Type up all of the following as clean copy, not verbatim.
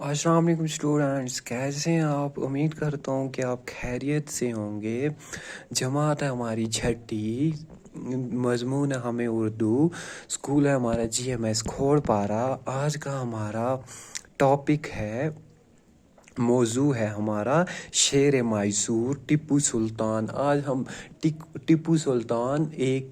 अस्सलाम वालेकुम स्टूडेंट्स, कैसे हैं आप। उम्मीद करता हूँ कि आप खैरियत से होंगे। जमात है हमारी छठी, मजमून है हमें उर्दू, स्कूल है हमारा GMS खोड़पारा। आज का हमारा टॉपिक है, मौजू है हमारा शेर मैसूर टीपू सुल्तान। आज हम टीपू सुल्तान एक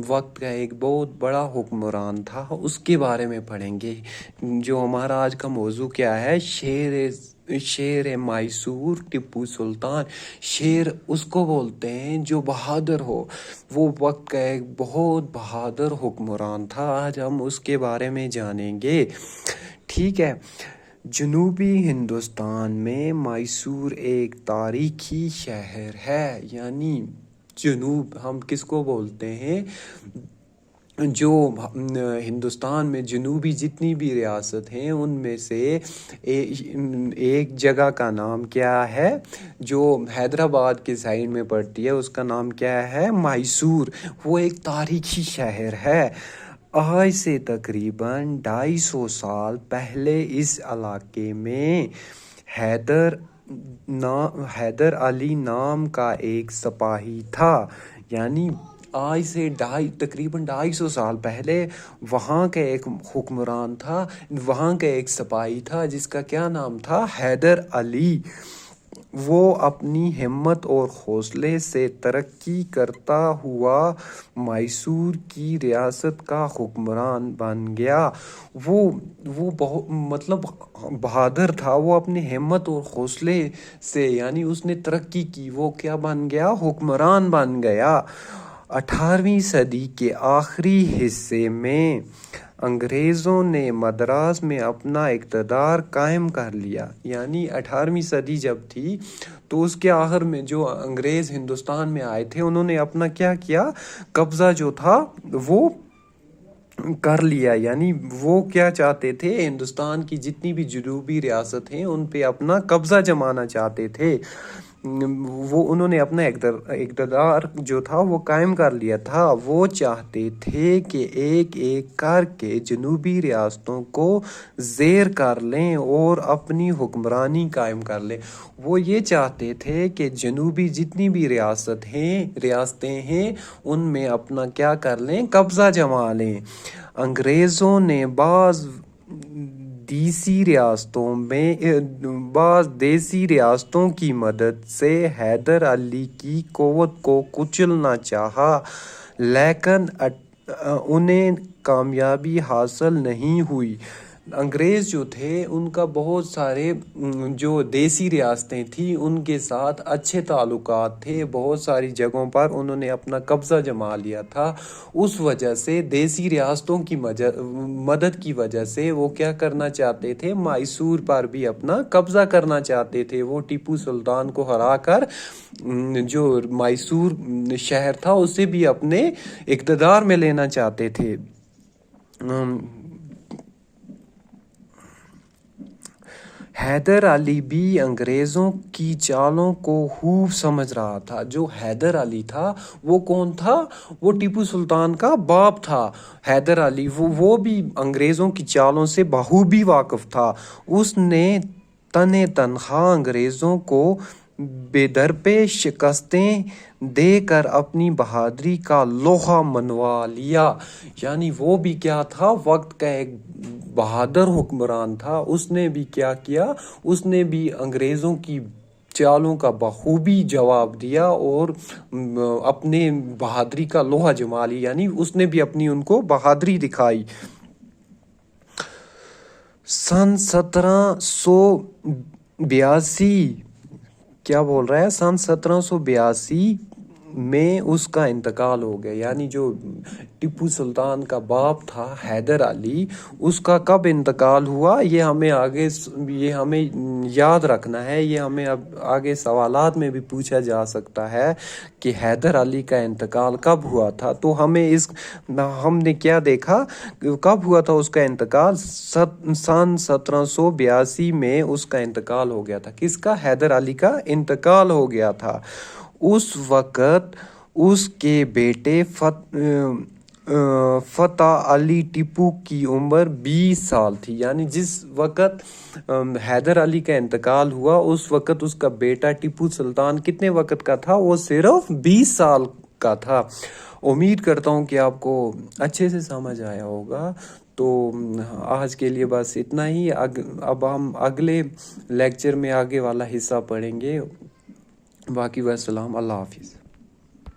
वक्त का एक बहुत बड़ा हुक्मरान था, उसके बारे में पढ़ेंगे। जो हमारा आज का मौजू क्या है, शेर मैसूर टीपू सुल्तान। शेर उसको बोलते हैं जो बहादुर हो, वो वक्त का एक बहुत बहादुर हुक्मरान था। आज हम उसके बारे में जानेंगे, ठीक है। जनूबी हिंदुस्तान में मैसूर एक तारीखी शहर है। यानी जनूब हम किसको बोलते हैं, जो हिंदुस्तान में जनूबी जितनी भी रियासत हैं उनमें से एक जगह का नाम क्या है, जो हैदराबाद के साइड में पड़ती है, उसका नाम क्या है, मैसूर। वो एक तारीखी शहर है। आज से तकरीबन 250 साल पहले इस इलाके में हैदर अली नाम का एक सिपाही था। यानी आज से तकरीबन 250 साल पहले वहाँ का एक हुक्मरान था, वहाँ का एक सिपाही था जिसका क्या नाम था, हैदर अली। वो अपनी हिम्मत और हौसले से तरक्की करता हुआ मैसूर की रियासत का हुक्मरान बन गया। वो बहुत बहादुर था। वो अपनी हिम्मत और हौसले से, यानी उसने तरक्की की, वो क्या बन गया, हुक्मरान बन गया। 18वीं सदी के आखिरी हिस्से में अंग्रेज़ों ने मद्रास में अपना इक़्तिदार कायम कर लिया। यानी 18वीं सदी जब थी तो उसके आखिर में जो अंग्रेज़ हिंदुस्तान में आए थे, उन्होंने अपना क्या किया, कब्ज़ा जो था वो कर लिया। यानी वो क्या चाहते थे, हिंदुस्तान की जितनी भी जनूबी रियासत हैं उन पे अपना कब्ज़ा जमाना चाहते थे। वो उन्होंने अपना इक़्तिदार जो था वो कायम कर लिया था। वो चाहते थे कि एक एक करके जनूबी रियासतों को ज़ेर कर लें और अपनी हुक्मरानी कायम कर लें। वो ये चाहते थे कि जनूबी जितनी भी रियासतें हैं उनमें अपना क्या कर लें, कब्ज़ा जमा लें। अंग्रेज़ों ने बाज़ देसी रियासतों की मदद से हैदर अली की क़ुव्वत को कुचलना चाहा, लेकिन उन्हें कामयाबी हासिल नहीं हुई। अंग्रेज़ जो थे उनका बहुत सारे जो देसी रियासतें थी उनके साथ अच्छे ताल्लुकात थे। बहुत सारी जगहों पर उन्होंने अपना कब्ज़ा जमा लिया था। उस वजह से देसी रियासतों की मदद की वजह से वो क्या करना चाहते थे, मैसूर पर भी अपना कब्ज़ा करना चाहते थे। वो टीपू सुल्तान को हराकर जो मैसूर शहर था उसे भी अपने इक़्तिदार में लेना चाहते थे। हैदर अली भी अंग्रेज़ों की चालों को खूब समझ रहा था। जो हैदर अली था वो कौन था, वो टीपू सुल्तान का बाप था। हैदर अली वो भी अंग्रेज़ों की चालों से बखूबी वाकिफ़ था। उसने तनहा अंग्रेज़ों को बेदरपेश शिकस्तें देकर अपनी बहादुरी का लोहा मनवा लिया। यानी वो भी क्या था, वक्त का एक बहादुर हुक्मरान था। उसने भी क्या किया, उसने भी अंग्रेज़ों की चालों का बखूबी जवाब दिया और अपने बहादुरी का लोहा जमा लिया। यानी उसने भी अपनी उनको बहादुरी दिखाई। सन 1782 में उसका इंतकाल हो गया। यानी जो टीपू सुल्तान का बाप था हैदर अली, उसका कब इंतकाल हुआ ये हमें याद रखना है। ये हमें अब आगे सवालात में भी पूछा जा सकता है कि हैदर अली का इंतकाल कब हुआ था। तो हमने क्या देखा, कब हुआ था उसका इंतकाल, सन 1782 में उसका इंतकाल हो गया था। किसका, हैदर अली का इंतकाल हो गया था। उस वक़्त उसके बेटे فتح علی ٹیپو کی عمر 20 سال تھی، یعنی جس وقت حیدر علی کا انتقال ہوا اس وقت اس کا بیٹا ٹیپو سلطان کتنے وقت کا تھا؟ وہ صرف 20 سال کا تھا۔ امید کرتا ہوں کہ آپ کو اچھے سے سمجھ آیا ہوگا۔ تو آج کے لیے بس اتنا ہی، اب ہم اگلے لیکچر میں آگے والا حصہ پڑھیں گے۔ باقی والسلام، اللہ حافظ۔